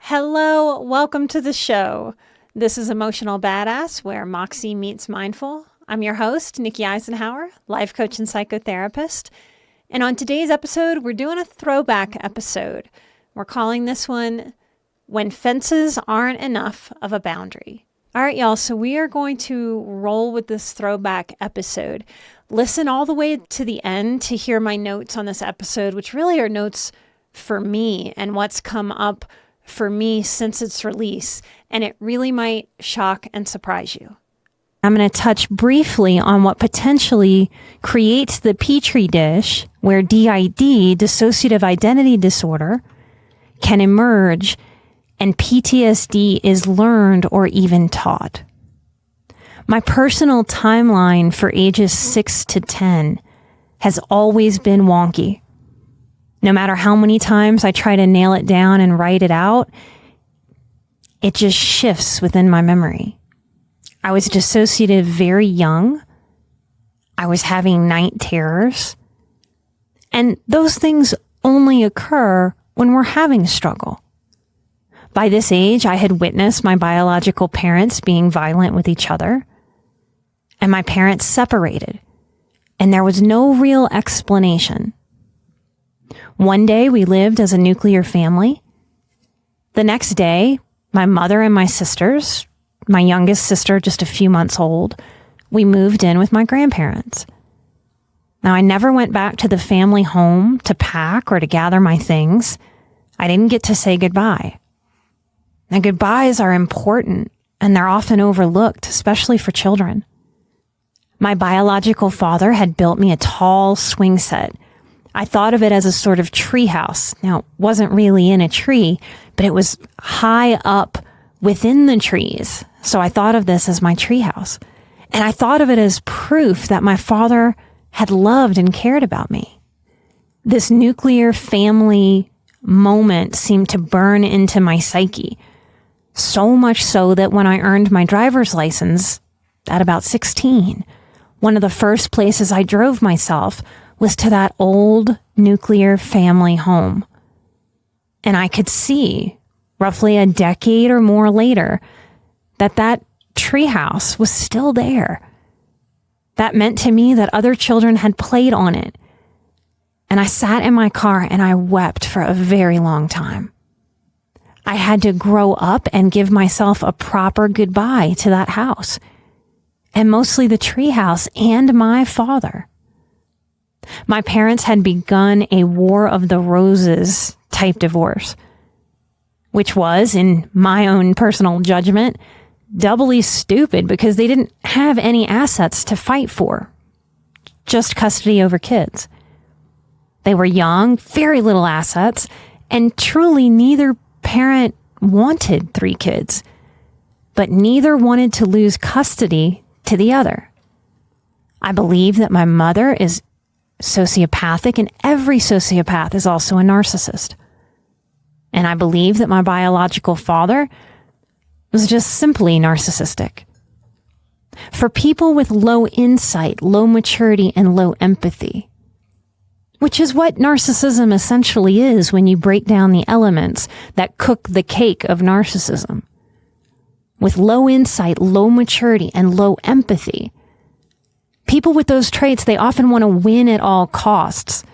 Hello, welcome to the show. This is Emotional Badass, where Moxie meets mindful. I'm your host, Nikki Eisenhower, life coach and psychotherapist. And on today's episode, we're doing a throwback episode. We're calling this one, When Fences Aren't Enough of a Boundary. All right, y'all, so we are going to roll with this throwback episode. Listen all the way to the end to hear my notes on this episode, which really are notes for me and what's come up for me since its release, and it really might shock and surprise you. I'm going to touch briefly on what potentially creates the petri dish where DID, dissociative identity disorder, can emerge and PTSD is learned or even taught. My personal timeline for ages 6 to 10 has always been wonky. No matter how many times I try to nail it down and write it out, it just shifts within my memory. I was dissociative very young. I was having night terrors. And those things only occur when we're having struggle. By this age, I had witnessed my biological parents being violent with each other, and my parents separated, and there was no real explanation. One day we lived as a nuclear family. The next day, my mother and my sisters, my youngest sister just a few months old, we moved in with my grandparents. Now, I never went back to the family home to pack or to gather my things. I didn't get to say goodbye. Now, goodbyes are important, and they're often overlooked, especially for children. My biological father had built me a tall swing set. I thought of it as a sort of tree house. Now, it wasn't really in a tree, but it was high up within the trees. So I thought of this as my tree house. And I thought of it as proof that my father had loved and cared about me. This nuclear family moment seemed to burn into my psyche. So much so that when I earned my driver's license at about 16, one of the first places I drove myself was to that old nuclear family home. And I could see, roughly a decade or more later, that treehouse was still there. That meant to me that other children had played on it. And I sat in my car and I wept for a very long time. I had to grow up and give myself a proper goodbye to that house, and mostly the treehouse and my father. My parents had begun a War of the Roses type divorce, which was, in my own personal judgment, doubly stupid because they didn't have any assets to fight for, just custody over kids. They were young, very little assets, and truly neither parent wanted 3 kids, but neither wanted to lose custody to the other. I believe that my mother is sociopathic, and every sociopath is also a narcissist. And I believe that my biological father was just simply narcissistic. For people with low insight, low maturity, and low empathy, which is what narcissism essentially is when you break down the elements that cook the cake of narcissism. With low insight, low maturity, and low empathy, people with those traits, they often want to win at all costs,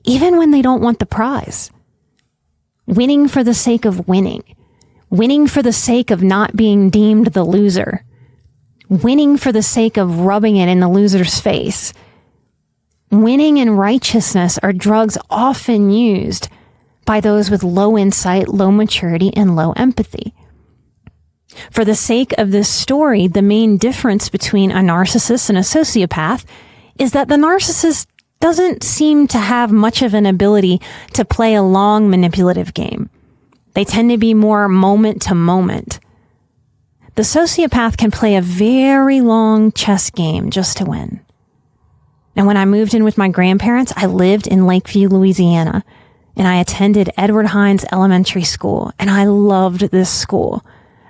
even when they don't want the prize. Winning for the sake of winning. Winning for the sake of not being deemed the loser. Winning for the sake of rubbing it in the loser's face. Winning and righteousness are drugs often used by those with low insight, low maturity, and low empathy. For the sake of this story, the main difference between a narcissist and a sociopath is that the narcissist doesn't seem to have much of an ability to play a long manipulative game. They tend to be more moment to moment. The sociopath can play a very long chess game just to win. And when I moved in with my grandparents, I lived in Lakeview, Louisiana, and I attended Edward Hines Elementary School, and I loved this school.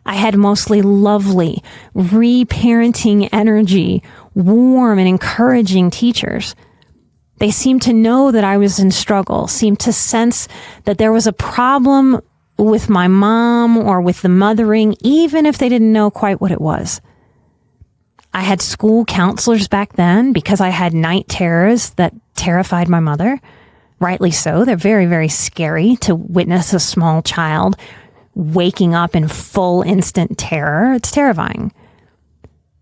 I had mostly lovely, reparenting energy, warm and encouraging teachers. They seemed to know that I was in struggle, seemed to sense that there was a problem with my mom or with the mothering, even if they didn't know quite what it was. I had school counselors back then because I had night terrors that terrified my mother. Rightly so. They're very, very scary to witness a small child waking up in full instant terror. It's terrifying.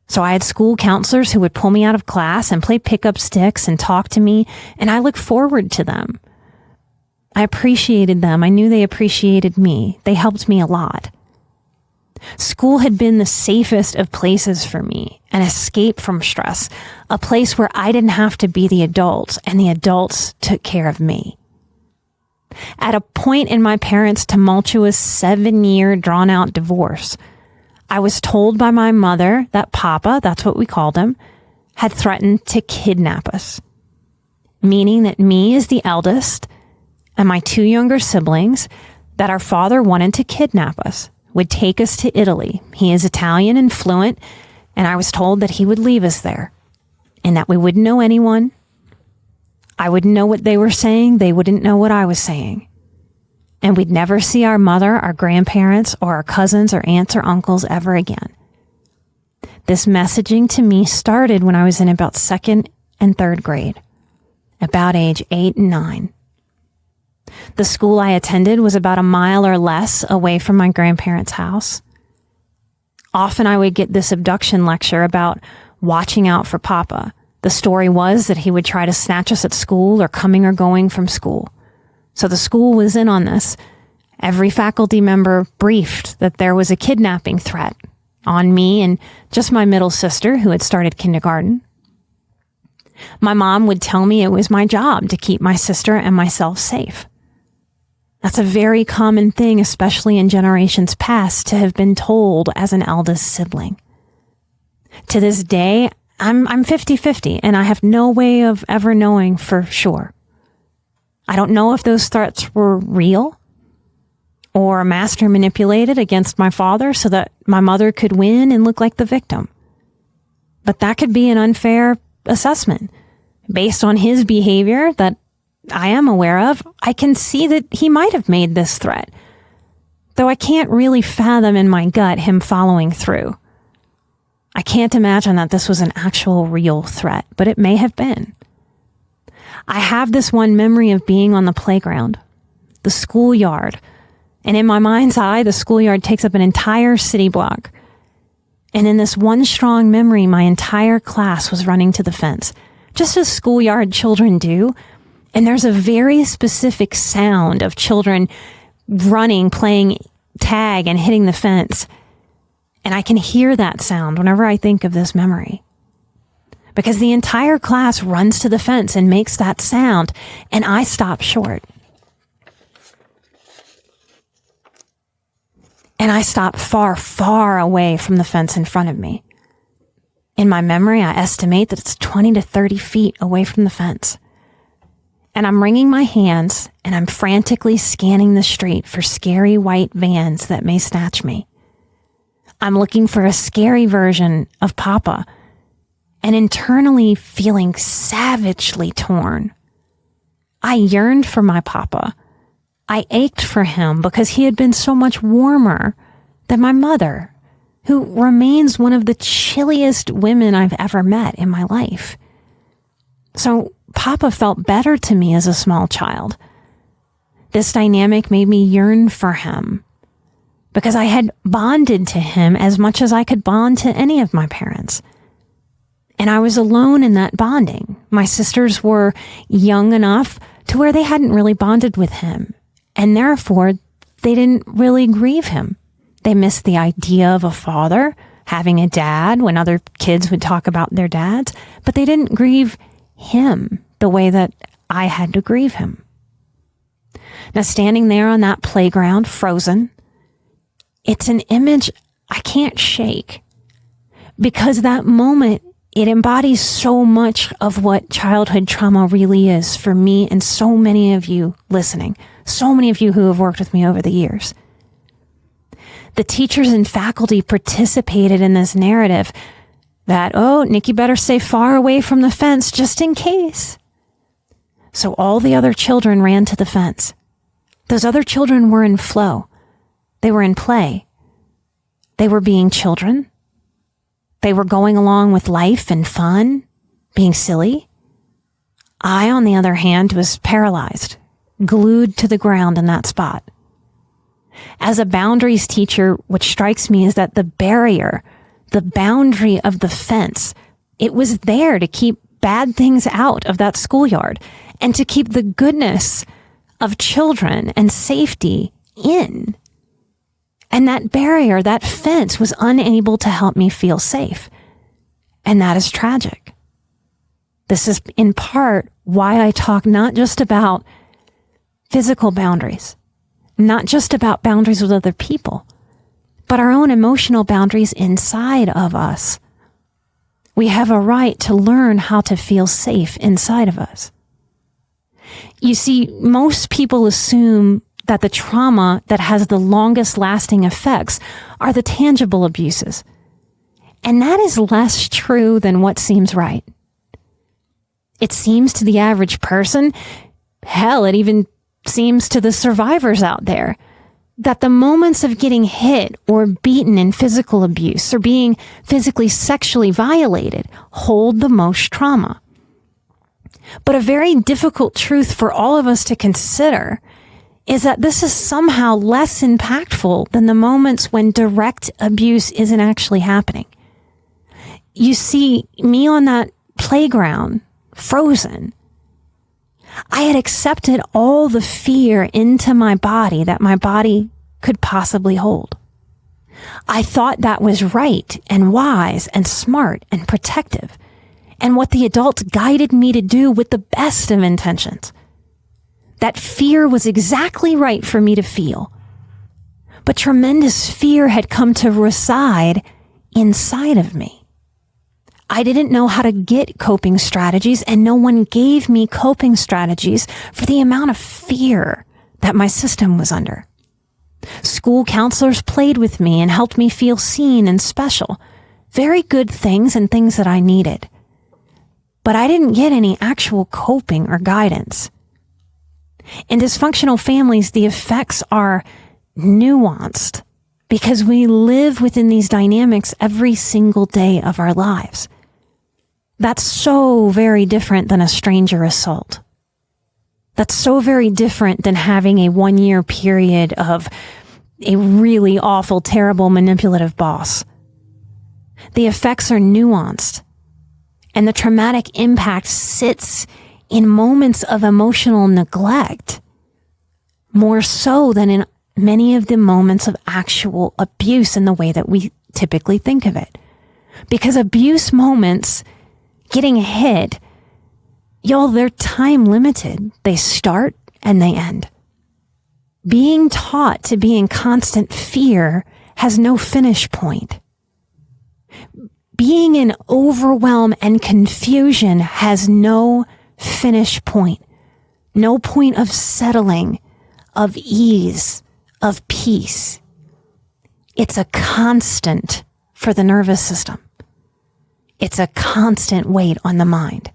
So I had school counselors who would pull me out of class and play pickup sticks and talk to me, and I looked forward to them. I appreciated them. I knew they appreciated me. They helped me a lot. School had been the safest of places for me, an escape from stress, a place where I didn't have to be the adults, and the adults took care of me. At a point in my parents' tumultuous 7-year drawn-out divorce, I was told by my mother that Papa, that's what we called him, had threatened to kidnap us, meaning that me as the eldest and my 2 younger siblings, that our father wanted to kidnap us, would take us to Italy. He is Italian and fluent, and I was told that he would leave us there and that we wouldn't know anyone. I wouldn't know what they were saying. They wouldn't know what I was saying. And we'd never see our mother, our grandparents, or our cousins or aunts or uncles ever again. This messaging to me started when I was in about 2nd and 3rd grade, about age 8 and 9. The school I attended was about a mile or less away from my grandparents' house. Often I would get this abduction lecture about watching out for Papa. The story was that he would try to snatch us at school or coming or going from school. So the school was in on this. Every faculty member briefed that there was a kidnapping threat on me and just my middle sister who had started kindergarten. My mom would tell me it was my job to keep my sister and myself safe. That's a very common thing, especially in generations past, to have been told as an eldest sibling. To this day, I'm 50-50, and I have no way of ever knowing for sure. I don't know if those threats were real or master manipulated against my father so that my mother could win and look like the victim. But that could be an unfair assessment. Based on his behavior that I am aware of, I can see that he might have made this threat, though I can't really fathom in my gut him following through. I can't imagine that this was an actual real threat, but it may have been. I have this one memory of being on the playground, the schoolyard, and in my mind's eye, the schoolyard takes up an entire city block. And in this one strong memory, my entire class was running to the fence, just as schoolyard children do. And there's a very specific sound of children running, playing tag and hitting the fence. And I can hear that sound whenever I think of this memory. Because the entire class runs to the fence and makes that sound, and I stop short. And I stop far, far away from the fence in front of me. In my memory, I estimate that it's 20 to 30 feet away from the fence. And I'm wringing my hands, and I'm frantically scanning the street for scary white vans that may snatch me. I'm looking for a scary version of Papa, and internally feeling savagely torn. I yearned for my Papa. I ached for him because he had been so much warmer than my mother, who remains one of the chilliest women I've ever met in my life. So Papa felt better to me as a small child. This dynamic made me yearn for him because I had bonded to him as much as I could bond to any of my parents. And I was alone in that bonding. My sisters were young enough to where they hadn't really bonded with him, and therefore they didn't really grieve him. They missed the idea of a father, having a dad when other kids would talk about their dads, but they didn't grieve him the way that I had to grieve him. Now, standing there on that playground, frozen, it's an image I can't shake, because that moment, it embodies so much of what childhood trauma really is for me and so many of you listening, so many of you who have worked with me over the years. The teachers and faculty participated in this narrative that, oh, Nikki better stay far away from the fence just in case. So all the other children ran to the fence. Those other children were in flow. They were in play. They were being children. They were going along with life and fun, being silly. I, on the other hand, was paralyzed, glued to the ground in that spot. As a boundaries teacher, what strikes me is that the barrier, the boundary of the fence, it was there to keep bad things out of that schoolyard and to keep the goodness of children and safety in. And that barrier, that fence, was unable to help me feel safe. And that is tragic. This is in part why I talk not just about physical boundaries, not just about boundaries with other people, but our own emotional boundaries inside of us. We have a right to learn how to feel safe inside of us. You see, most people assume that the trauma that has the longest lasting effects are the tangible abuses. And that is less true than what seems right. It seems to the average person, hell, it even seems to the survivors out there, that the moments of getting hit or beaten in physical abuse or being physically sexually violated hold the most trauma. But a very difficult truth for all of us to consider is that this is somehow less impactful than the moments when direct abuse isn't actually happening. You see, me on that playground, frozen, I had accepted all the fear into my body that my body could possibly hold. I thought that was right and wise and smart and protective, and what the adults guided me to do with the best of intentions. That fear was exactly right for me to feel. But tremendous fear had come to reside inside of me. I didn't know how to get coping strategies, and no one gave me coping strategies for the amount of fear that my system was under. School counselors played with me and helped me feel seen and special. Very good things and things that I needed. But I didn't get any actual coping or guidance. In dysfunctional families, the effects are nuanced because we live within these dynamics every single day of our lives. That's so very different than a stranger assault. That's so very different than having a 1-year period of a really awful, terrible, manipulative boss. The effects are nuanced, and the traumatic impact sits in moments of emotional neglect, more so than in many of the moments of actual abuse in the way that we typically think of it. Because abuse moments, getting hit, y'all, they're time limited. They start and they end. Being taught to be in constant fear has no finish point. Being in overwhelm and confusion has no finish point. No point of settling, of ease, of peace. It's a constant for the nervous system. It's a constant weight on the mind.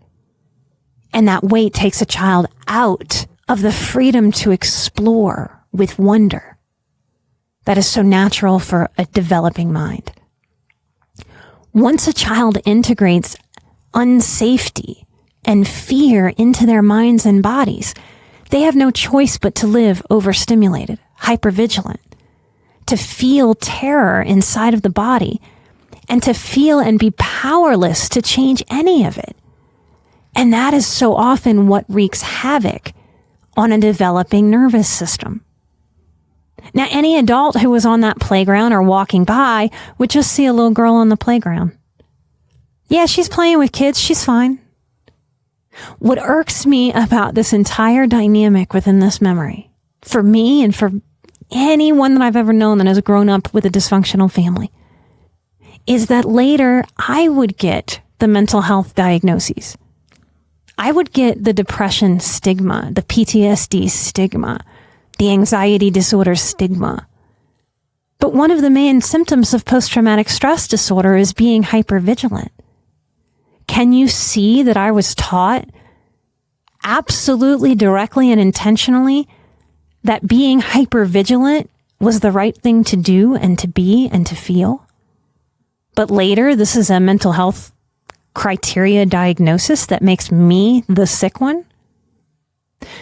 And that weight takes a child out of the freedom to explore with wonder that is so natural for a developing mind. Once a child integrates unsafety and fear into their minds and bodies, they have no choice but to live overstimulated, hypervigilant, to feel terror inside of the body, and to feel and be powerless to change any of it. And that is so often what wreaks havoc on a developing nervous system. Now, any adult who was on that playground or walking by would just see a little girl on the playground. Yeah, she's playing with kids. She's fine. What irks me about this entire dynamic within this memory, for me and for anyone that I've ever known that has grown up with a dysfunctional family, is that later I would get the mental health diagnoses. I would get the depression stigma, the PTSD stigma, the anxiety disorder stigma. But one of the main symptoms of post-traumatic stress disorder is being hypervigilant. Can you see that I was taught absolutely directly and intentionally that being hypervigilant was the right thing to do and to be and to feel. But later, this is a mental health criteria diagnosis that makes me the sick one.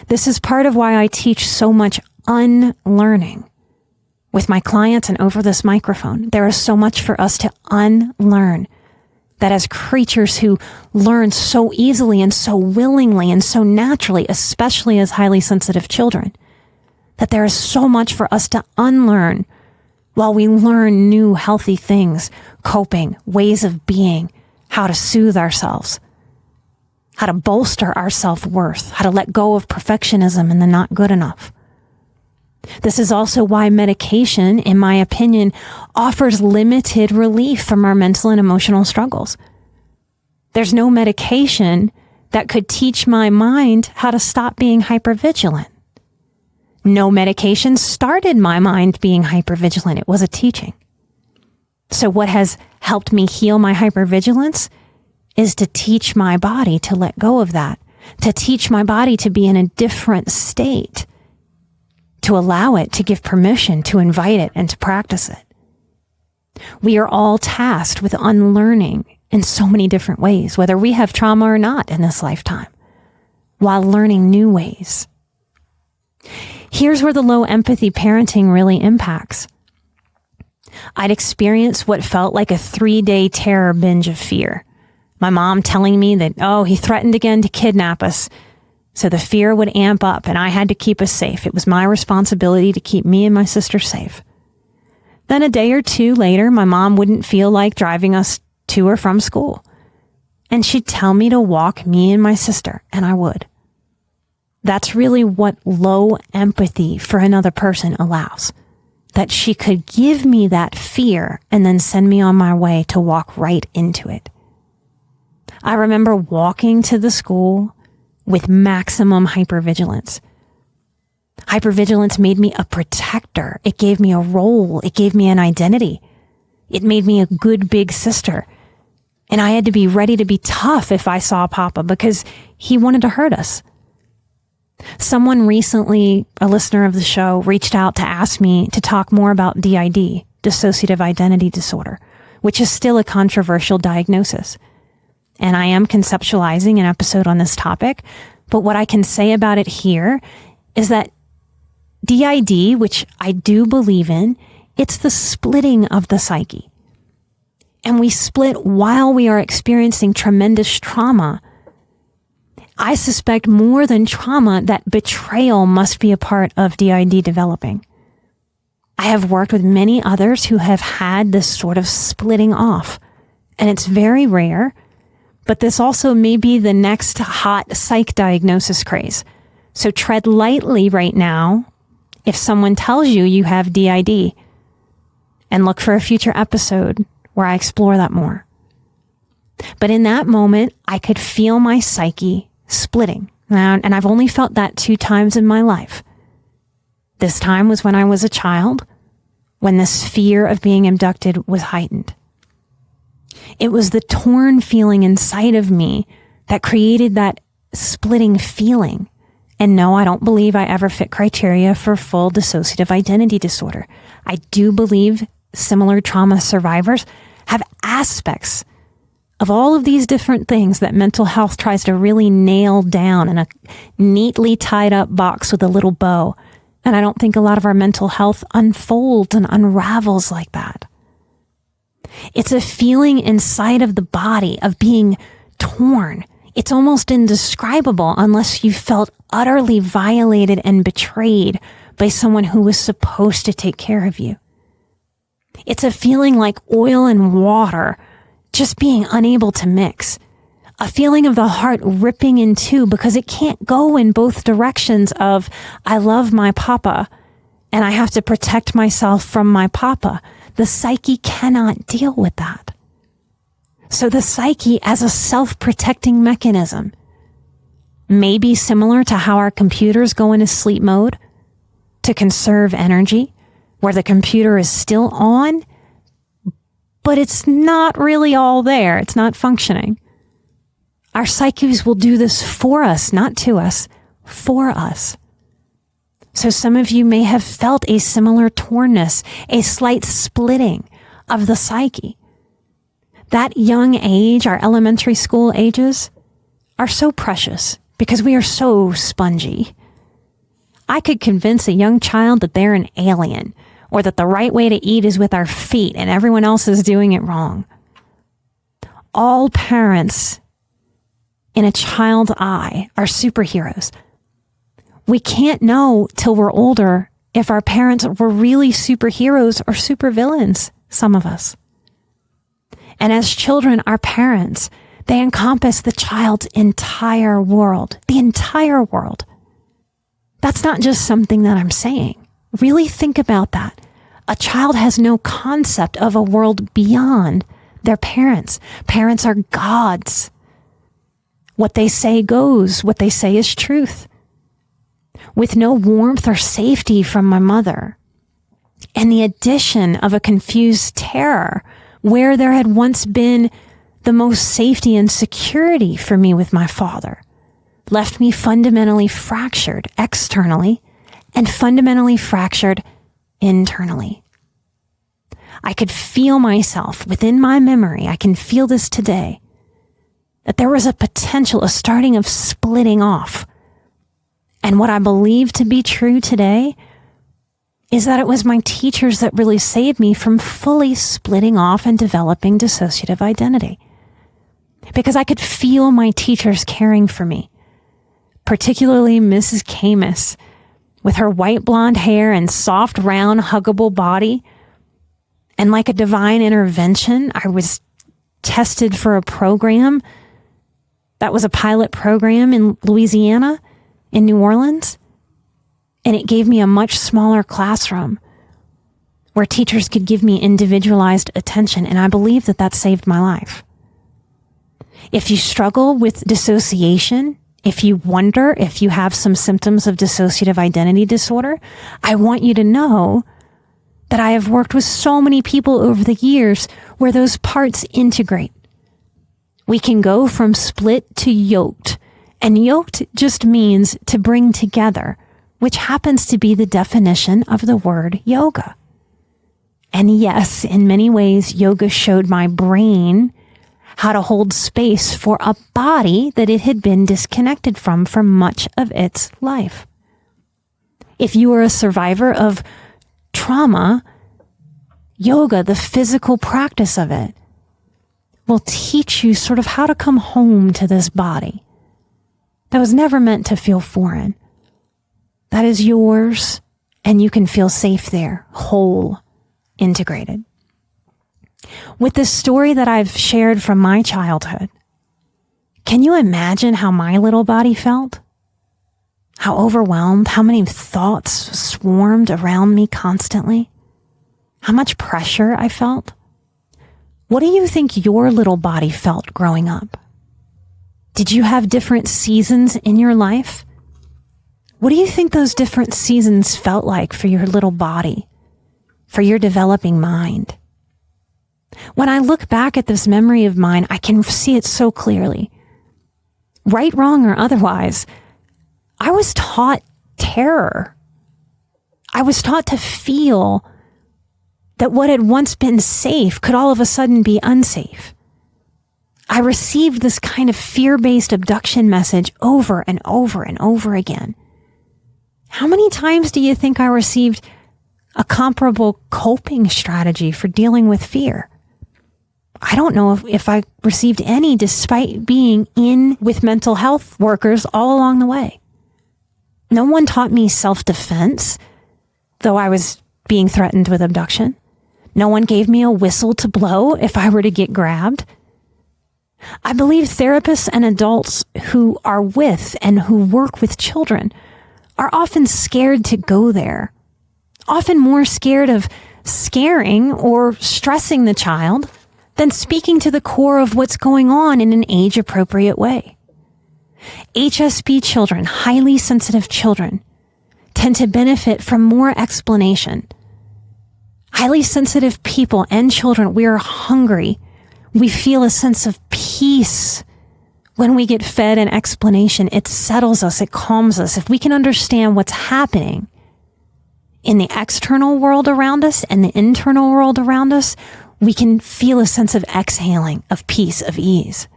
This is part of why I teach so much unlearning with my clients and over this microphone. There is so much for us to unlearn, that as creatures who learn so easily and so willingly and so naturally, especially as highly sensitive children, that there is so much for us to unlearn while we learn new healthy things, coping, ways of being, how to soothe ourselves, how to bolster our self-worth, how to let go of perfectionism and the not good enough. This is also why medication, in my opinion, offers limited relief from our mental and emotional struggles. There's no medication that could teach my mind how to stop being hypervigilant. No medication started my mind being hypervigilant. It was a teaching. So what has helped me heal my hypervigilance is to teach my body to let go of that, to teach my body to be in a different state, to allow it, to give permission, to invite it, and to practice it. We are all tasked with unlearning in so many different ways, whether we have trauma or not in this lifetime, while learning new ways. Here's where the low empathy parenting really impacts. I'd experienced what felt like a 3-day terror binge of fear. My mom telling me that, he threatened again to kidnap us. So the fear would amp up and I had to keep us safe. It was my responsibility to keep me and my sister safe. Then a day or two later, my mom wouldn't feel like driving us to or from school. And she'd tell me to walk me and my sister, and I would. That's really what low empathy for another person allows. That she could give me that fear and then send me on my way to walk right into it. I remember walking to the school with maximum hypervigilance. Hypervigilance made me a protector. It gave me a role. It gave me an identity. It made me a good big sister. And I had to be ready to be tough if I saw Papa because he wanted to hurt us. Someone recently, a listener of the show, reached out to ask me to talk more about DID, dissociative identity disorder, which is still a controversial diagnosis. And I am conceptualizing an episode on this topic, but what I can say about it here is that DID, which I do believe in, it's the splitting of the psyche. And we split while we are experiencing tremendous trauma. I suspect more than trauma that betrayal must be a part of DID developing. I have worked with many others who have had this sort of splitting off, and it's very rare, but this also may be the next hot psych diagnosis craze. So tread lightly right now if someone tells you you have DID, and look for a future episode where I explore that more. But in that moment, I could feel my psyche splitting. And I've only felt that 2 times in my life. This time was when I was a child, when this fear of being abducted was heightened. It was the torn feeling inside of me that created that splitting feeling. And no, I don't believe I ever fit criteria for full dissociative identity disorder. I do believe similar trauma survivors have aspects of all of these different things that mental health tries to really nail down in a neatly tied up box with a little bow. And I don't think a lot of our mental health unfolds and unravels like that. It's a feeling inside of the body of being torn. It's almost indescribable unless you felt utterly violated and betrayed by someone who was supposed to take care of you. It's a feeling like oil and water just being unable to mix. A feeling of the heart ripping in two because it can't go in both directions of, I love my papa and I have to protect myself from my papa. The psyche cannot deal with that. So the psyche as a self-protecting mechanism may be similar to how our computers go into sleep mode to conserve energy, where the computer is still on, but it's not really all there. It's not functioning. Our psyches will do this for us, not to us, for us. So some of you may have felt a similar tornness, a slight splitting of the psyche. That young age, our elementary school ages, are so precious because we are so spongy. I could convince a young child that they're an alien or that the right way to eat is with our feet and everyone else is doing it wrong. All parents in a child's eye are superheroes. We can't know till we're older if our parents were really superheroes or supervillains, some of us. And as children, our parents, they encompass the child's entire world, the entire world. That's not just something that I'm saying. Really think about that. A child has no concept of a world beyond their parents. Parents are gods. What they say goes. What they say is truth. With no warmth or safety from my mother, and the addition of a confused terror where there had once been the most safety and security for me with my father, left me fundamentally fractured externally and fundamentally fractured internally. I could feel myself within my memory, I can feel this today, that there was a potential, a starting of splitting off. And what I believe to be true today is that it was my teachers that really saved me from fully splitting off and developing dissociative identity. Because I could feel my teachers caring for me, particularly Mrs. Camus, with her white blonde hair and soft, round, huggable body. And like a divine intervention, I was tested for a program that was a pilot program in Louisiana, in New Orleans, and it gave me a much smaller classroom where teachers could give me individualized attention, and I believe that that saved my life. If you struggle with dissociation, if you wonder if you have some symptoms of dissociative identity disorder, I want you to know that I have worked with so many people over the years where those parts integrate. We can go from split to yoked. And yoked just means to bring together, which happens to be the definition of the word yoga. And yes, in many ways, yoga showed my brain how to hold space for a body that it had been disconnected from for much of its life. If you are a survivor of trauma, yoga, the physical practice of it, will teach you sort of how to come home to this body that was never meant to feel foreign. That is yours, and you can feel safe there, whole, integrated. With this story that I've shared from my childhood, can you imagine how my little body felt? How overwhelmed, how many thoughts swarmed around me constantly? How much pressure I felt? What do you think your little body felt growing up? Did you have different seasons in your life? What do you think those different seasons felt like for your little body, for your developing mind? When I look back at this memory of mine, I can see it so clearly. Right, wrong, or otherwise, I was taught terror. I was taught to feel that what had once been safe could all of a sudden be unsafe. I received this kind of fear-based abduction message over and over and over again. How many times do you think I received a comparable coping strategy for dealing with fear? I don't know if I received any, despite being in with mental health workers all along the way. No one taught me self-defense, though I was being threatened with abduction. No one gave me a whistle to blow if I were to get grabbed. I believe therapists and adults who are with and who work with children are often scared to go there, often more scared of scaring or stressing the child than speaking to the core of what's going on in an age-appropriate way. HSP children, highly sensitive children, tend to benefit from more explanation. Highly sensitive people and children, we are hungry. We feel a sense of peace when we get fed an explanation. It settles us. It calms us. If we can understand what's happening, in the external world around us and the internal world around us, we can feel a sense of exhaling, of peace, of ease.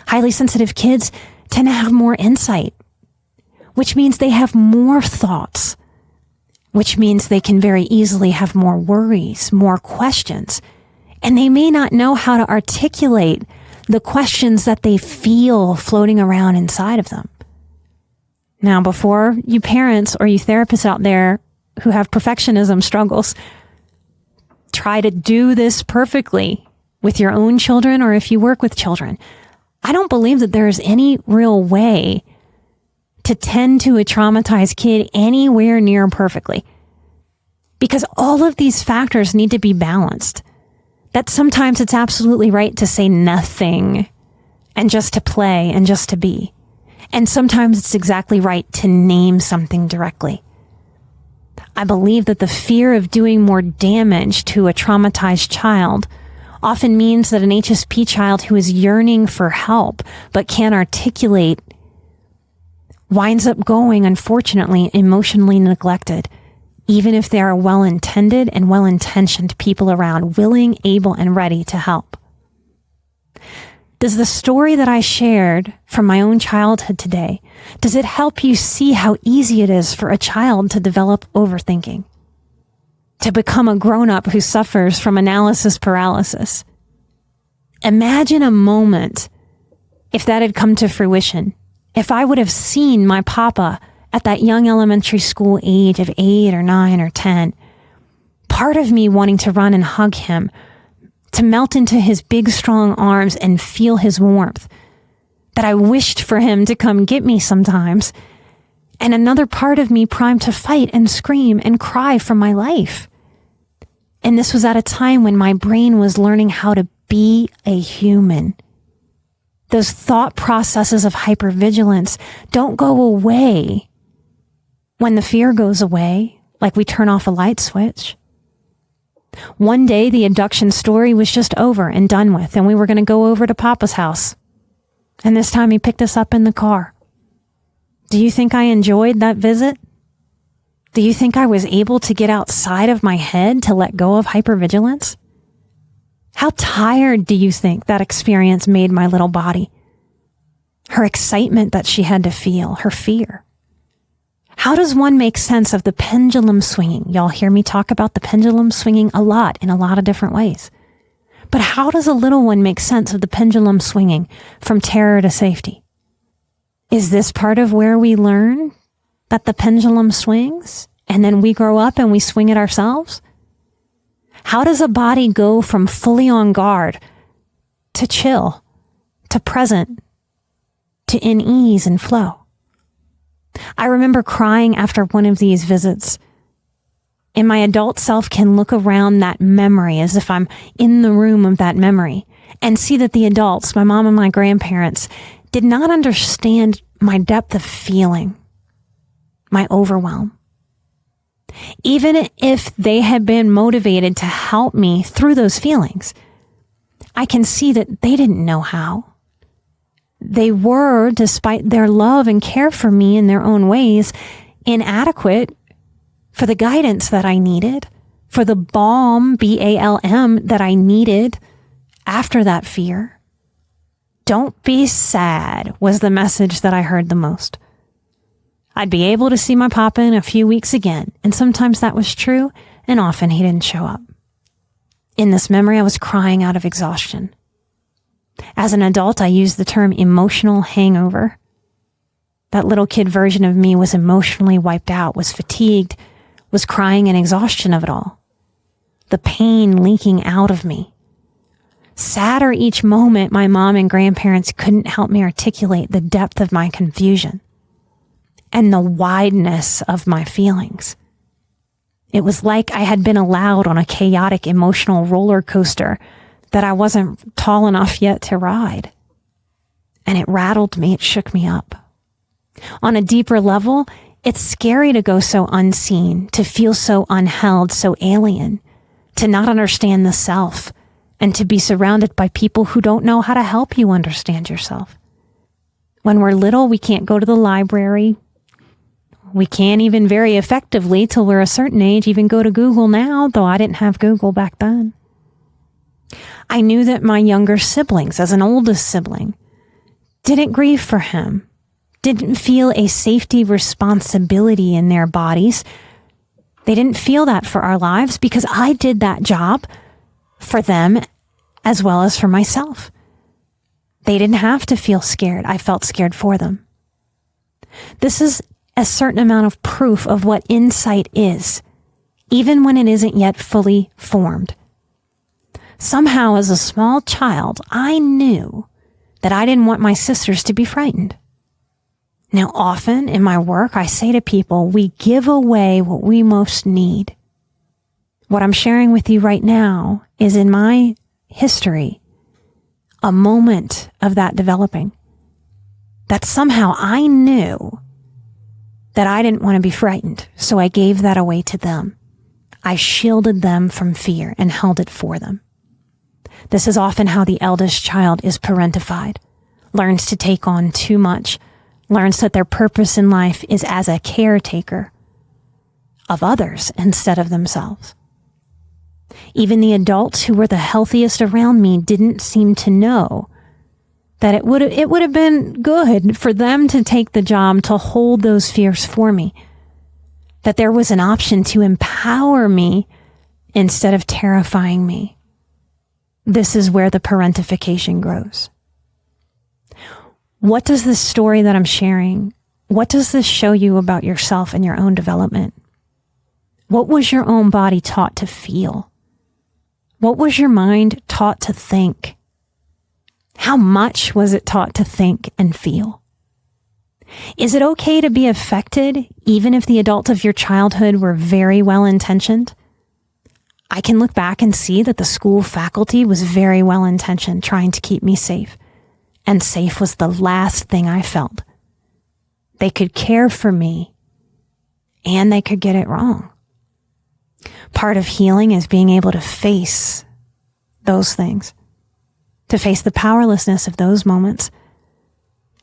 Highly sensitive kids tend to have more insight, which means they have more thoughts, which means they can very easily have more worries, more questions, and they may not know how to articulate the questions that they feel floating around inside of them. Now, before you parents or you therapists out there who have perfectionism struggles try to do this perfectly with your own children or if you work with children, I don't believe that there is any real way to tend to a traumatized kid anywhere near perfectly, because all of these factors need to be balanced. That sometimes it's absolutely right to say nothing and just to play and just to be. And sometimes it's exactly right to name something directly. I believe that the fear of doing more damage to a traumatized child often means that an HSP child who is yearning for help but can't articulate winds up going, unfortunately, emotionally neglected, even if there are well-intended and well-intentioned people around, willing, able, and ready to help. Does the story that I shared from my own childhood today, does it help you see how easy it is for a child to develop overthinking? To become a grown-up who suffers from analysis paralysis? Imagine a moment if that had come to fruition. If I would have seen my papa at that young elementary school age of 8 or 9 or 10, part of me wanting to run and hug him, to melt into his big, strong arms and feel his warmth, that I wished for him to come get me sometimes, and another part of me primed to fight and scream and cry for my life. And this was at a time when my brain was learning how to be a human. Those thought processes of hypervigilance don't go away when the fear goes away, like we turn off a light switch. One day, the abduction story was just over and done with, and we were going to go over to Papa's house. And this time he picked us up in the car. Do you think I enjoyed that visit? Do you think I was able to get outside of my head to let go of hypervigilance? How tired do you think that experience made my little body? Her excitement that she had to feel, her fear. How does one make sense of the pendulum swinging? Y'all hear me talk about the pendulum swinging a lot in a lot of different ways. But how does a little one make sense of the pendulum swinging from terror to safety? Is this part of where we learn that the pendulum swings and then we grow up and we swing it ourselves? How does a body go from fully on guard to chill, to present, to in ease and flow? I remember crying after one of these visits, and my adult self can look around that memory as if I'm in the room of that memory and see that the adults, my mom and my grandparents, did not understand my depth of feeling, my overwhelm. Even if they had been motivated to help me through those feelings, I can see that they didn't know how. They were, despite their love and care for me in their own ways, inadequate for the guidance that I needed, for the balm, B-A-L-M, that I needed after that fear. Don't be sad was the message that I heard the most. I'd be able to see my papa in a few weeks again, and sometimes that was true, and often he didn't show up. In this memory, I was crying out of exhaustion. As an adult, I used the term emotional hangover. That little kid version of me was emotionally wiped out, was fatigued, was crying in exhaustion of it all. The pain leaking out of me. Sadder each moment, my mom and grandparents couldn't help me articulate the depth of my confusion and the wideness of my feelings. It was like I had been allowed on a chaotic emotional roller coaster that I wasn't tall enough yet to ride. And it rattled me, it shook me up. On a deeper level, it's scary to go so unseen, to feel so unheld, so alien, to not understand the self, and to be surrounded by people who don't know how to help you understand yourself. When we're little, we can't go to the library. We can't even very effectively till we're a certain age even go to Google now, though I didn't have Google back then. I knew that my younger siblings, as an oldest sibling, didn't grieve for him, didn't feel a safety responsibility in their bodies. They didn't feel that for our lives because I did that job for them as well as for myself. They didn't have to feel scared. I felt scared for them. This is a certain amount of proof of what insight is, even when it isn't yet fully formed. Somehow, as a small child, I knew that I didn't want my sisters to be frightened. Now, often in my work, I say to people, we give away what we most need. What I'm sharing with you right now is in my history, a moment of that developing. That somehow I knew that I didn't want to be frightened, so I gave that away to them. I shielded them from fear and held it for them. This is often how the eldest child is parentified, learns to take on too much, learns that their purpose in life is as a caretaker of others instead of themselves. Even the adults who were the healthiest around me didn't seem to know that it would have been good for them to take the job to hold those fears for me, that there was an option to empower me instead of terrifying me. This is where the parentification grows. What does this story that I'm sharing, what does this show you about yourself and your own development? What was your own body taught to feel? What was your mind taught to think? How much was it taught to think and feel? Is it okay to be affected even if the adults of your childhood were very well-intentioned? I can look back and see that the school faculty was very well-intentioned, trying to keep me safe. And safe was the last thing I felt. They could care for me, and they could get it wrong. Part of healing is being able to face those things, to face the powerlessness of those moments,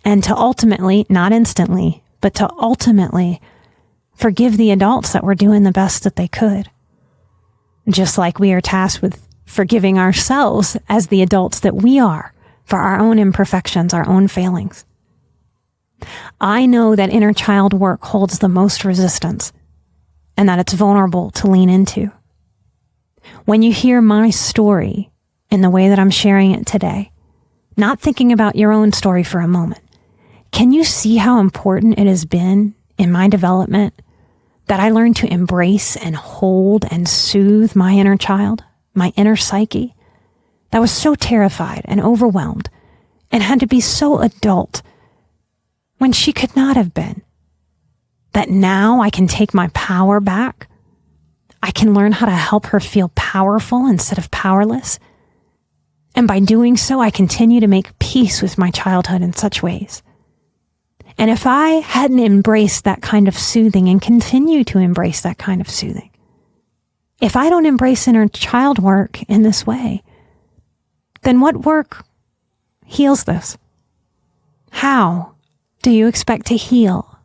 and to ultimately, not instantly, but to ultimately forgive the adults that were doing the best that they could. Just like we are tasked with forgiving ourselves as the adults that we are for our own imperfections, our own failings. I know that inner child work holds the most resistance and that it's vulnerable to lean into. When you hear my story in the way that I'm sharing it today, not thinking about your own story for a moment, can you see how important it has been in my development that I learned to embrace and hold and soothe my inner child, my inner psyche, that was so terrified and overwhelmed and had to be so adult when she could not have been? That now I can take my power back. I can learn how to help her feel powerful instead of powerless. And by doing so, I continue to make peace with my childhood in such ways. And if I hadn't embraced that kind of soothing and continue to embrace that kind of soothing, if I don't embrace inner child work in this way, then what work heals this? How do you expect to heal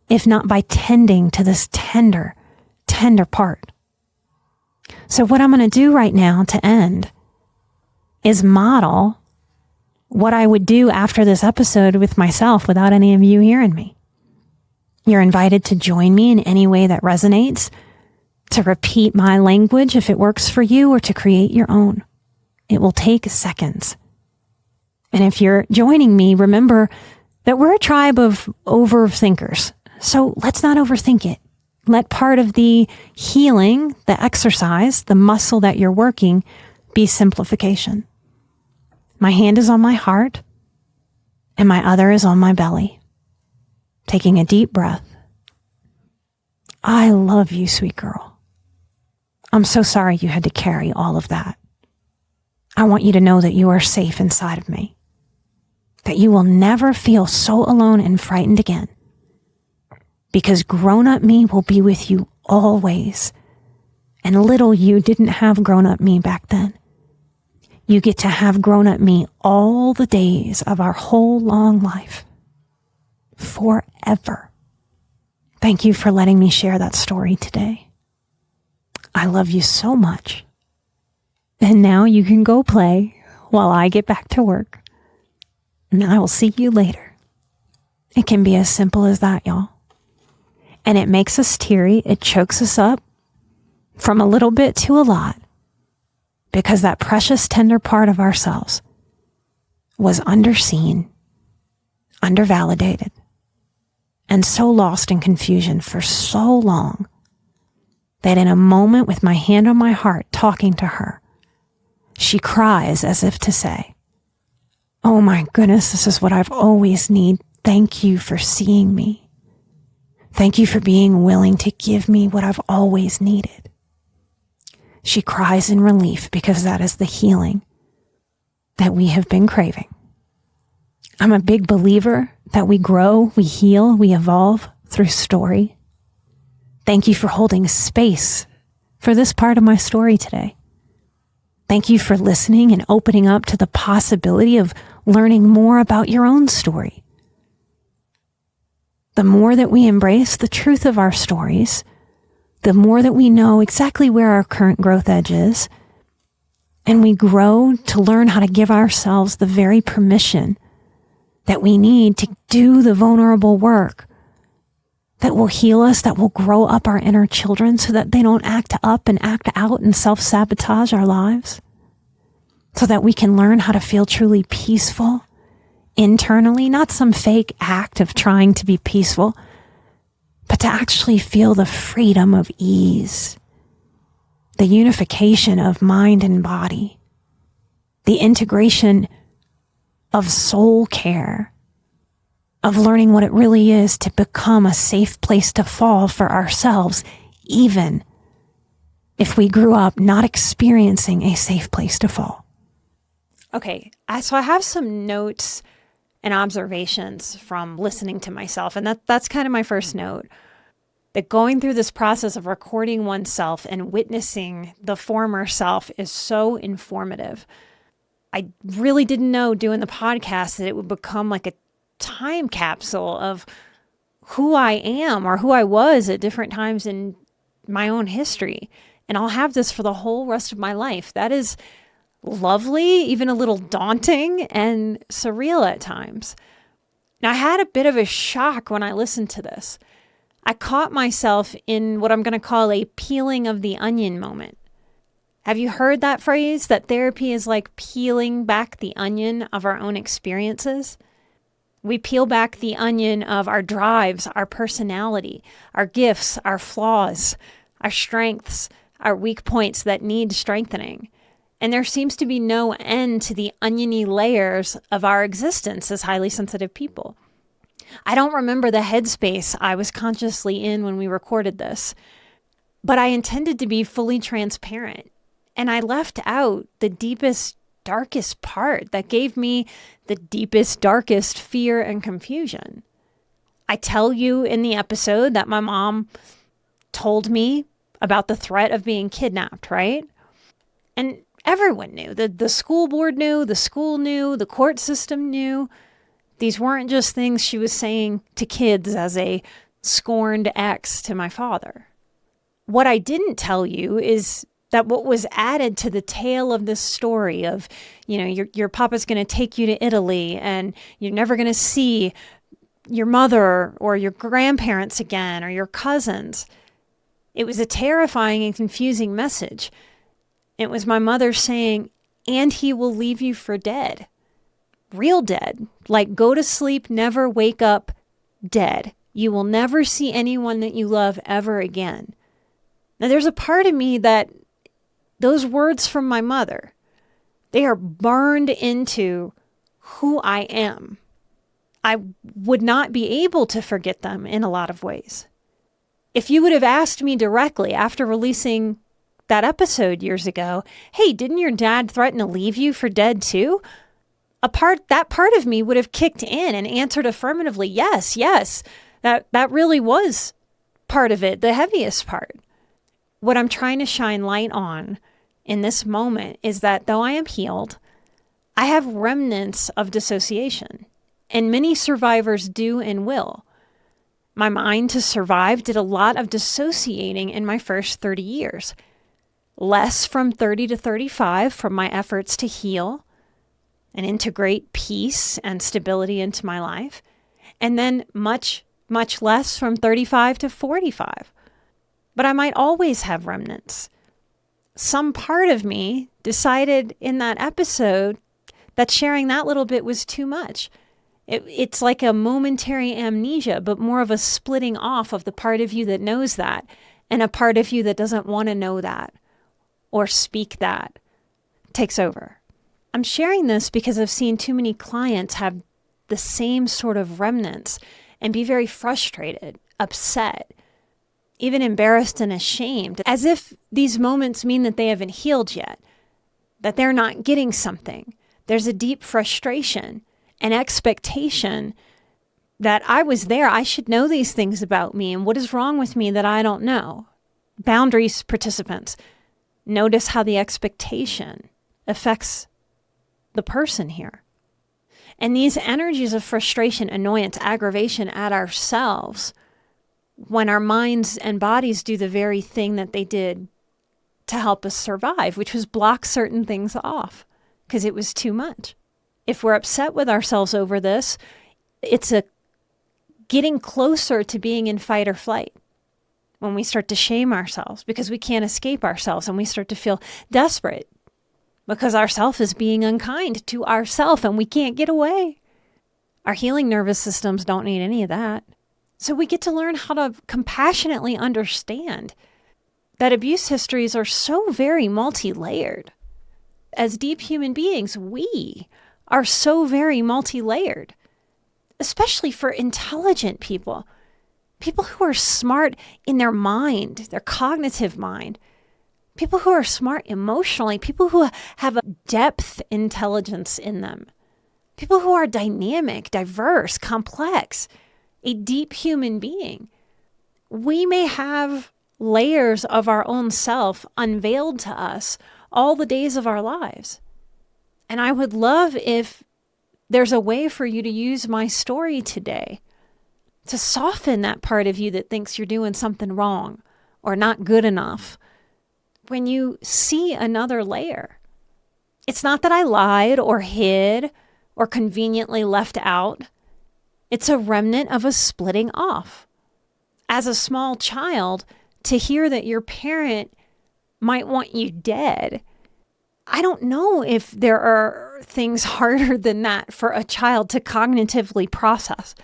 if not by tending to this tender, tender part? So what I'm going to do right now to end is model what I would do after this episode with myself without any of you hearing me. You're invited to join me in any way that resonates, to repeat my language if it works for you, or to create your own. It will take seconds. And if you're joining me, remember that we're a tribe of overthinkers. So let's not overthink it. Let part of the healing, the exercise, the muscle that you're working, be simplification. My hand is on my heart, and my other is on my belly. Taking a deep breath. I love you, sweet girl. I'm so sorry you had to carry all of that. I want you to know that you are safe inside of me, that you will never feel so alone and frightened again, because grown-up me will be with you always, and little you didn't have grown-up me back then. You get to have grown-up me all the days of our whole long life, forever. Thank you for letting me share that story today. I love you so much. And now you can go play while I get back to work. And I will see you later. It can be as simple as that, y'all. And it makes us teary. It chokes us up from a little bit to a lot, because that precious, tender part of ourselves was underseen, undervalidated, and so lost in confusion for so long that in a moment, with my hand on my heart talking to her, she cries as if to say, "Oh my goodness, this is what I've always needed. Thank you for seeing me. Thank you for being willing to give me what I've always needed." She cries in relief, because that is the healing that we have been craving. I'm a big believer that we grow, we heal, we evolve through story. Thank you for holding space for this part of my story today. Thank you for listening and opening up to the possibility of learning more about your own story. The more that we embrace the truth of our stories, the more that we know exactly where our current growth edge is, and we grow to learn how to give ourselves the very permission that we need to do the vulnerable work that will heal us, that will grow up our inner children so that they don't act up and act out and self-sabotage our lives, so that we can learn how to feel truly peaceful internally, not some fake act of trying to be peaceful, but to actually feel the freedom of ease, the unification of mind and body, the integration of soul care, of learning what it really is to become a safe place to fall for ourselves, even if we grew up not experiencing a safe place to fall. Okay, so I have some notes and observations from listening to myself. And that's kind of my first note. That going through this process of recording oneself and witnessing the former self is so informative. I really didn't know doing the podcast that it would become like a time capsule of who I am or who I was at different times in my own history. And I'll have this for the whole rest of my life. That is lovely, even a little daunting and surreal at times. Now, I had a bit of a shock when I listened to this. I caught myself in what I'm going to call a peeling of the onion moment. Have you heard that phrase, that therapy is like peeling back the onion of our own experiences? We peel back the onion of our drives, our personality, our gifts, our flaws, our strengths, our weak points that need strengthening. And there seems to be no end to the oniony layers of our existence as highly sensitive people. I don't remember the headspace I was consciously in when we recorded this, but I intended to be fully transparent. And I left out the deepest, darkest part that gave me the deepest, darkest fear and confusion. I tell you in the episode that my mom told me about the threat of being kidnapped, right? And everyone knew. The school board knew, the school knew, the court system knew. These weren't just things she was saying to kids as a scorned ex to my father. What I didn't tell you is that what was added to the tale of this story of, your papa's going to take you to Italy and you're never going to see your mother or your grandparents again or your cousins. It was a terrifying and confusing message. It was my mother saying, "And he will leave you for dead." Real dead. Like go to sleep, never wake up, dead. You will never see anyone that you love ever again. Now there's a part of me that those words from my mother, they are burned into who I am. I would not be able to forget them in a lot of ways. If you would have asked me directly after releasing that episode years ago, "Hey, didn't your dad threaten to leave you for dead too?" That part of me would have kicked in and answered affirmatively, yes, that really was part of it, the heaviest part. What I'm trying to shine light on in this moment is that though I am healed, I have remnants of dissociation, and many survivors do and will. My mind, to survive, did a lot of dissociating in my first 30 years. Less from 30 to 35 from my efforts to heal and integrate peace and stability into my life. And then much, much less from 35 to 45. But I might always have remnants. Some part of me decided in that episode that sharing that little bit was too much. It's like a momentary amnesia, but more of a splitting off of the part of you that knows that and a part of you that doesn't want to know that or speak that takes over. I'm sharing this because I've seen too many clients have the same sort of remnants and be very frustrated, upset, even embarrassed and ashamed, as if these moments mean that they haven't healed yet, that they're not getting something. There's a deep frustration and expectation that I was there. I should know these things about me, and what is wrong with me that I don't know? Boundaries, participants. Notice how the expectation affects the person here. And these energies of frustration, annoyance, aggravation at ourselves, when our minds and bodies do the very thing that they did to help us survive, which was block certain things off because it was too much. If we're upset with ourselves over this, it's a getting closer to being in fight or flight. When we start to shame ourselves because we can't escape ourselves, and we start to feel desperate because ourself is being unkind to ourself and we can't get away. Our healing nervous systems don't need any of that. So we get to learn how to compassionately understand that abuse histories are so very multi-layered. As deep human beings, we are so very multi-layered, especially for intelligent people. People who are smart in their mind, their cognitive mind. People who are smart emotionally. People who have a depth intelligence in them. People who are dynamic, diverse, complex. A deep human being. We may have layers of our own self unveiled to us all the days of our lives. And I would love if there's a way for you to use my story today to soften that part of you that thinks you're doing something wrong or not good enough. When you see another layer, it's not that I lied or hid or conveniently left out. It's a remnant of a splitting off. As a small child, to hear that your parent might want you dead, I don't know if there are things harder than that for a child to cognitively process,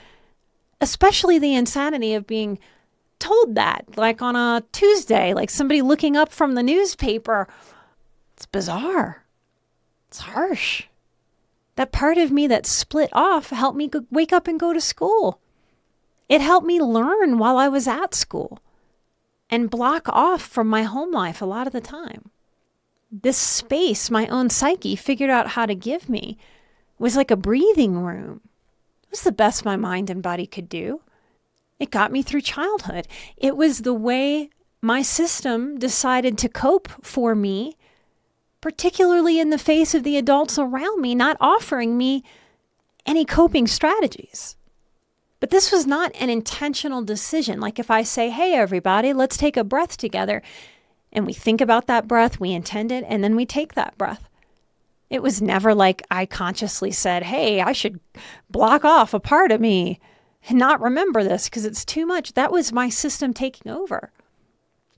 especially the insanity of being told that, like on a Tuesday, like somebody looking up from the newspaper. It's bizarre. It's harsh. That part of me that split off helped me wake up and go to school. It helped me learn while I was at school and block off from my home life a lot of the time. This space my own psyche figured out how to give me was like a breathing room. It was the best my mind and body could do. It got me through childhood. It was the way my system decided to cope for me, particularly in the face of the adults around me not offering me any coping strategies. But this was not an intentional decision. Like if I say, hey, everybody, let's take a breath together. And we think about that breath, we intend it, and then we take that breath. It was never like I consciously said, hey, I should block off a part of me and not remember this because it's too much. That was my system taking over.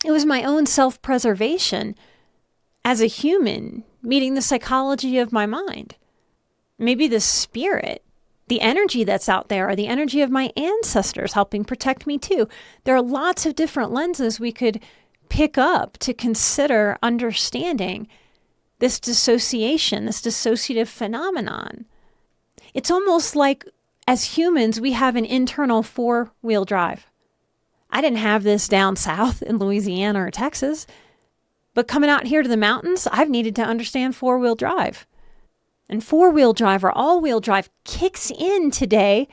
It was my own self-preservation as a human, meeting the psychology of my mind. Maybe the spirit, the energy that's out there, or the energy of my ancestors helping protect me too. There are lots of different lenses we could pick up to consider understanding this dissociation, this dissociative phenomenon. It's almost like as humans, we have an internal four-wheel drive. I didn't have this down south in Louisiana or Texas, but coming out here to the mountains, I've needed to understand four-wheel drive. And four-wheel drive or all-wheel drive kicks in today,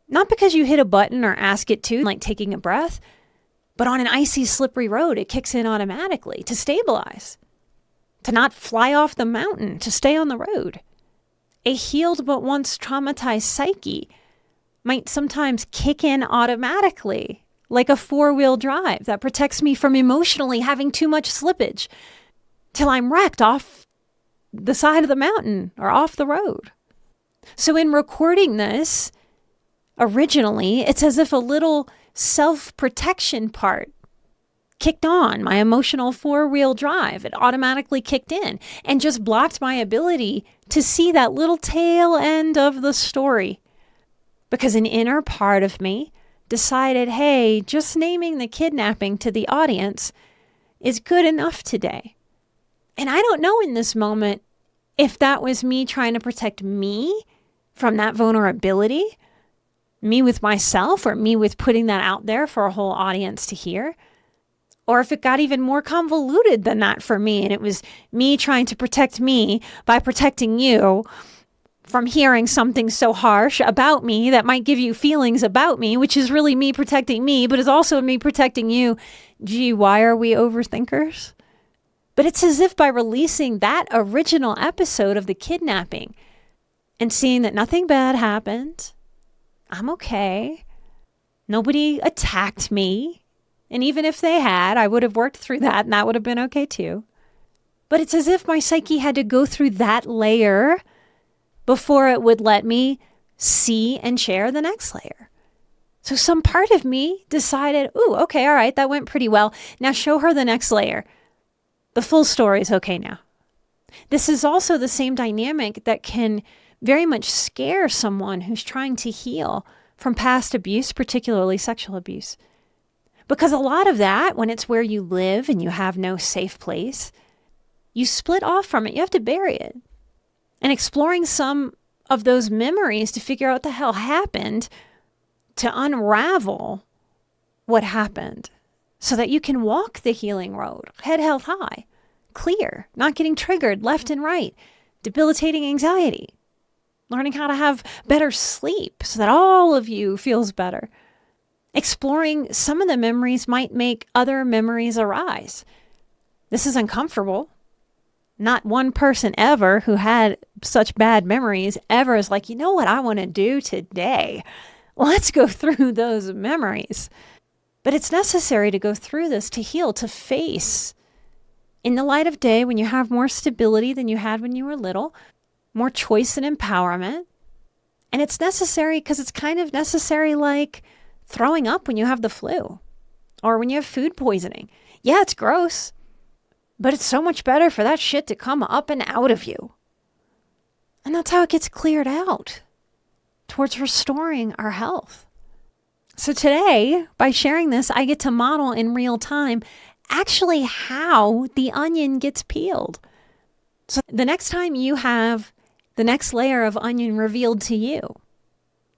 not because you hit a button or ask it to, like taking a breath, but on an icy, slippery road, it kicks in automatically to stabilize, to not fly off the mountain, to stay on the road. A healed but once traumatized psyche might sometimes kick in automatically, like a four-wheel drive that protects me from emotionally having too much slippage till I'm wrecked off the side of the mountain or off the road. So in recording this, originally, it's as if a little self-protection part kicked on, my emotional four-wheel drive. It automatically kicked in and just blocked my ability to see that little tail end of the story. Because an inner part of me decided, hey, just naming the kidnapping to the audience is good enough today. And I don't know in this moment if that was me trying to protect me from that vulnerability, me with myself, or me with putting that out there for a whole audience to hear. Or if it got even more convoluted than that for me, and it was me trying to protect me by protecting you from hearing something so harsh about me that might give you feelings about me, which is really me protecting me, but is also me protecting you. Gee, why are we overthinkers? But it's as if by releasing that original episode of the kidnapping and seeing that nothing bad happened, I'm okay, nobody attacked me, and even if they had, I would have worked through that and that would have been okay too. But it's as if my psyche had to go through that layer before it would let me see and share the next layer. So some part of me decided, ooh, okay, all right, that went pretty well. Now show her the next layer. The full story is okay now. This is also the same dynamic that can very much scare someone who's trying to heal from past abuse, particularly sexual abuse. Because a lot of that, when it's where you live and you have no safe place, you split off from it. You have to bury it. And exploring some of those memories to figure out what the hell happened, to unravel what happened so that you can walk the healing road, head held high, clear, not getting triggered left and right, debilitating anxiety, learning how to have better sleep so that all of you feels better. Exploring some of the memories might make other memories arise. This is uncomfortable. Not one person ever who had such bad memories ever is like, you know what I want to do today? Let's go through those memories. But it's necessary to go through this to heal, to face in the light of day when you have more stability than you had when you were little, more choice and empowerment. And it's necessary because it's kind of necessary like throwing up when you have the flu or when you have food poisoning. Yeah, it's gross, but it's so much better for that shit to come up and out of you. And that's how it gets cleared out towards restoring our health. So today, by sharing this, I get to model in real time actually how the onion gets peeled. So the next time you have the next layer of onion revealed to you,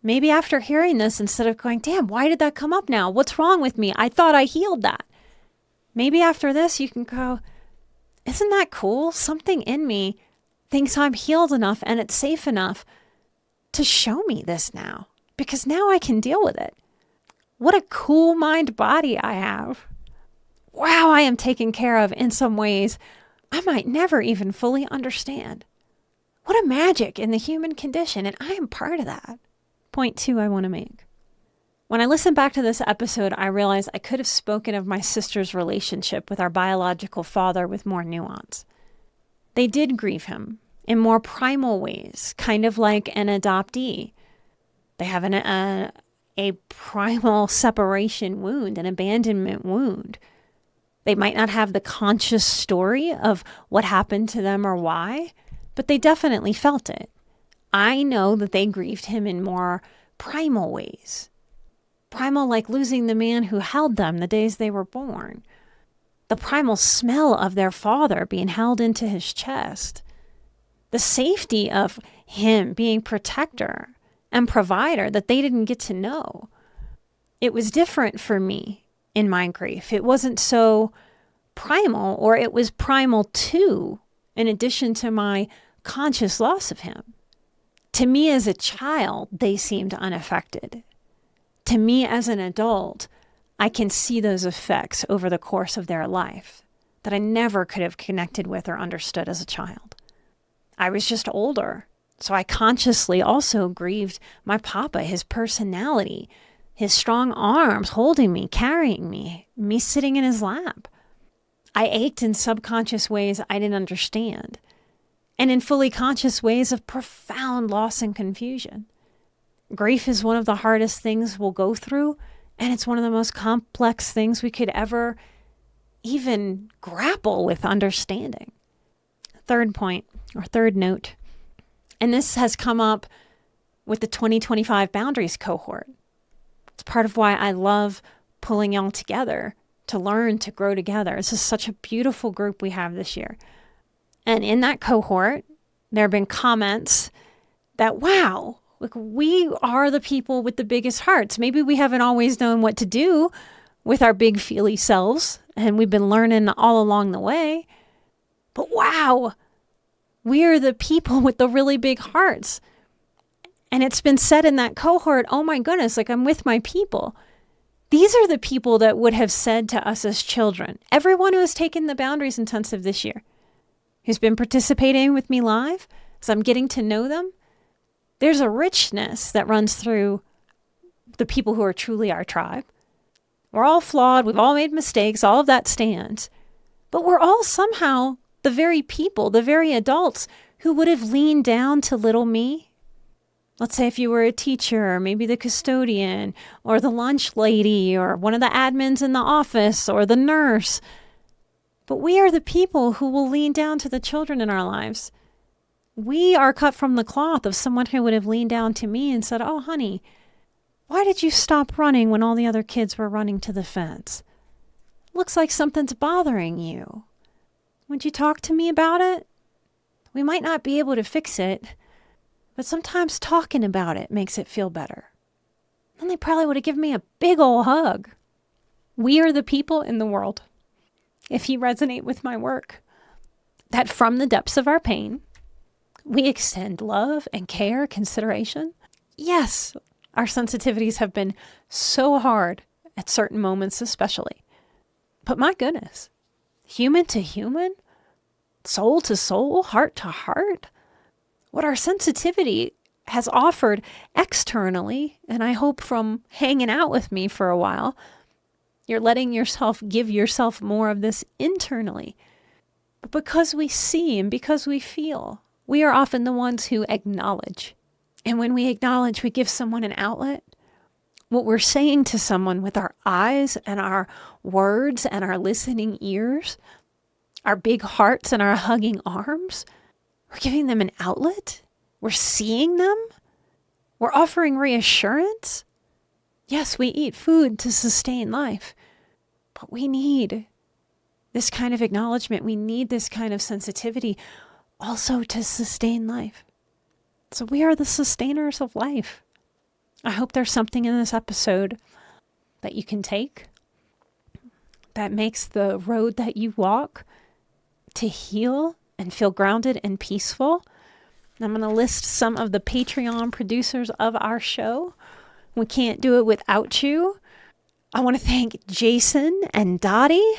maybe after hearing this, instead of going, damn, why did that come up now? What's wrong with me? I thought I healed that. Maybe after this, you can go, isn't that cool? Something in me thinks I'm healed enough and it's safe enough to show me this now, because now I can deal with it. What a cool mind body I have. Wow, I am taken care of in some ways I might never even fully understand. What a magic in the human condition, and I am part of that. Point 2 I want to make. When I listen back to this episode, I realize I could have spoken of my sister's relationship with our biological father with more nuance. They did grieve him in more primal ways, kind of like an adoptee. They have a primal separation wound, an abandonment wound. They might not have the conscious story of what happened to them or why, but they definitely felt it. I know that they grieved him in more primal ways. Primal like losing the man who held them the days they were born. The primal smell of their father being held into his chest. The safety of him being protector and provider that they didn't get to know. It was different for me in my grief. It wasn't so primal, or it was primal too, in addition to my conscious loss of him. To me as a child, they seemed unaffected. To me as an adult, I can see those effects over the course of their life that I never could have connected with or understood as a child. I was just older, So I consciously also grieved my papa, his personality, his strong arms holding me, carrying me, me sitting in his lap. I ached in subconscious ways I didn't understand, and in fully conscious ways of profound loss and confusion. Grief is one of the hardest things we'll go through, and it's one of the most complex things we could ever even grapple with understanding. Third point, or third note, and this has come up with the 2025 Boundaries cohort. It's part of why I love pulling y'all together to learn, to grow together. This is such a beautiful group we have this year. And in that cohort, there have been comments that, wow, like we are the people with the biggest hearts. Maybe we haven't always known what to do with our big feely selves, and we've been learning all along the way. But wow, we're the people with the really big hearts. And it's been said in that cohort, oh my goodness, like I'm with my people. These are the people that would have said to us as children, everyone who has taken the Boundaries Intensive this year, who's been participating with me live, as I'm getting to know them, there's a richness that runs through the people who are truly our tribe. We're all flawed. We've all made mistakes. All of that stands. But we're all somehow the very people, the very adults who would have leaned down to little me. Let's say if you were a teacher, or maybe the custodian, or the lunch lady, or one of the admins in the office, or the nurse. But we are the people who will lean down to the children in our lives. We are cut from the cloth of someone who would have leaned down to me and said, oh, honey, why did you stop running when all the other kids were running to the fence? Looks like something's bothering you. Would you talk to me about it? We might not be able to fix it, but sometimes talking about it makes it feel better. And they probably would have given me a big old hug. We are the people in the world, if you resonate with my work, that from the depths of our pain, we extend love and care, consideration. Yes, our sensitivities have been so hard at certain moments especially. But my goodness, human to human, soul to soul, heart to heart, what our sensitivity has offered externally, and I hope from hanging out with me for a while, you're letting yourself give yourself more of this internally. But because we see and because we feel, we are often the ones who acknowledge. And when we acknowledge, we give someone an outlet. What we're saying to someone with our eyes and our words and our listening ears, our big hearts and our hugging arms, we're giving them an outlet. We're seeing them. We're offering reassurance. Yes, we eat food to sustain life, but we need this kind of acknowledgement. We need this kind of sensitivity also to sustain life. So we are the sustainers of life. I hope there's something in this episode that you can take that makes the road that you walk to heal and feel grounded and peaceful. I'm going to list some of the Patreon producers of our show. We can't do it without you. I want to thank Jason and Dottie.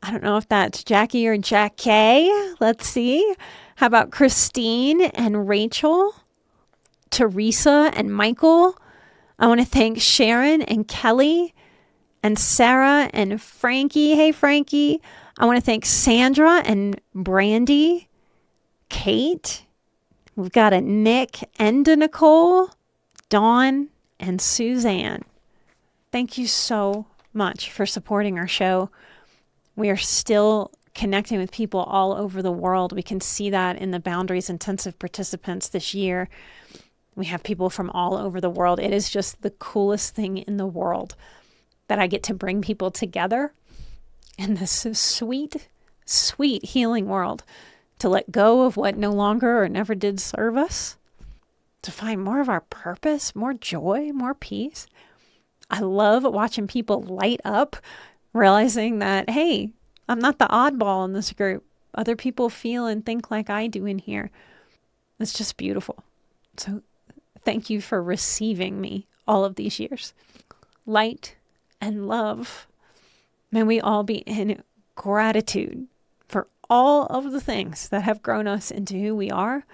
I don't know if that's Jackie or Jack K. Let's see. How about Christine and Rachel? Teresa and Michael. I want to thank Sharon and Kelly and Sarah and Frankie. Hey, Frankie. I want to thank Sandra and Brandy, Kate. We've got a Nick and a Nicole, Dawn and Suzanne. Thank you so much for supporting our show. We are still connecting with people all over the world. We can see that in the Boundaries Intensive participants this year. We have people from all over the world. It is just the coolest thing in the world that I get to bring people together in this sweet, sweet healing world to let go of what no longer or never did serve us, to find more of our purpose, more joy, more peace. I love watching people light up, realizing that, hey, I'm not the oddball in this group. Other people feel and think like I do in here. It's just beautiful. So thank you for receiving me all of these years. Light and love. May we all be in gratitude for all of the things that have grown us into who we are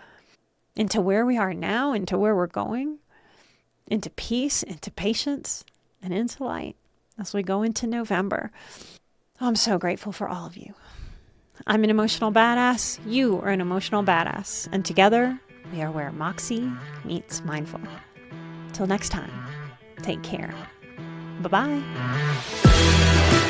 into where we are now, into where we're going, into peace, into patience, and into light as we go into November. I'm so grateful for all of you. I'm an emotional badass. You are an emotional badass. And together, we are where Moxie meets mindful. Till next time, take care. Bye-bye.